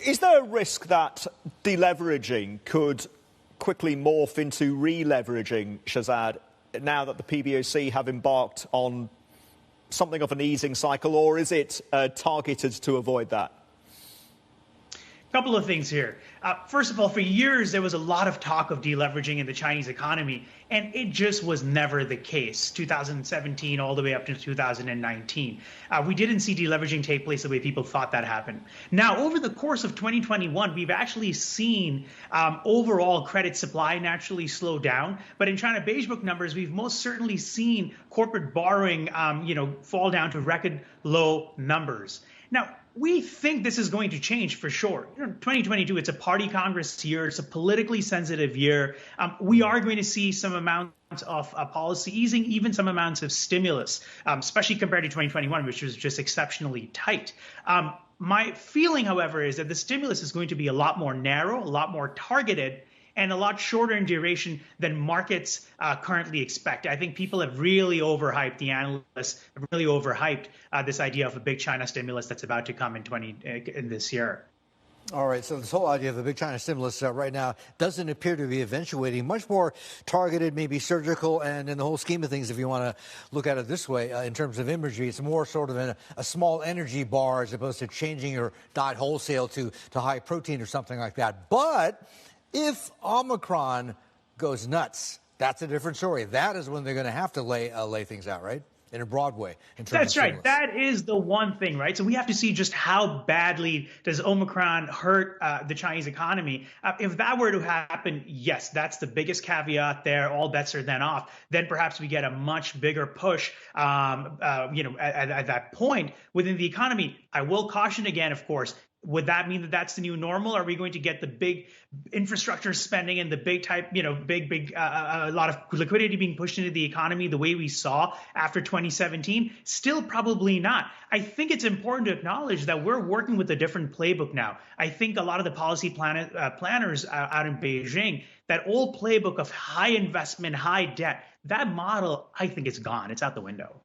Is there a risk that deleveraging could quickly morph into re-leveraging, Shehzad, now that the PBOC have embarked on something of an easing cycle, or is it targeted to avoid that? Couple of things here. First of all, for years, there was a lot of talk of deleveraging in the Chinese economy, and it just was never the case. 2017 all the way up to 2019. We didn't see deleveraging take place the way people thought that happened. Now, over the course of 2021, we've actually seen overall credit supply naturally slow down. But in China Beige Book numbers, we've most certainly seen corporate borrowing fall down to record low numbers. Now, we think this is going to change for sure. 2022, it's a party Congress year. It's a politically sensitive year. We are going to see some amount of policy easing, even some amounts of stimulus, especially compared to 2021, which was just exceptionally tight. My feeling, however, is that the stimulus is going to be a lot more narrow, a lot more targeted, and a lot shorter in duration than markets currently expect. I think people have really overhyped, the analysts have really overhyped this idea of a big China stimulus that's about to come in this year. All right, so this whole idea of a big China stimulus right now doesn't appear to be eventuating, much more targeted, maybe surgical, and in the whole scheme of things, if you want to look at it this way, in terms of imagery, it's more sort of a small energy bar as opposed to changing your diet wholesale to high protein or something like that. But if Omicron goes nuts, that's a different story. That is when they're going to have to lay things out, right? In a broad way. That's right. That is the one thing, right? So we have to see just how badly does Omicron hurt the Chinese economy. If that were to happen, yes, that's the biggest caveat there. All bets are then off. Then perhaps we get a much bigger push, at that point within the economy. I will caution again, of course. Would that mean that that's the new normal? Are we going to get the big infrastructure spending and the big a lot of liquidity being pushed into the economy the way we saw after 2017? Still probably not. I think it's important to acknowledge that we're working with a different playbook now. I think a lot of the policy planners out in Beijing, that old playbook of high investment, high debt, that model, I think it's gone. It's out the window.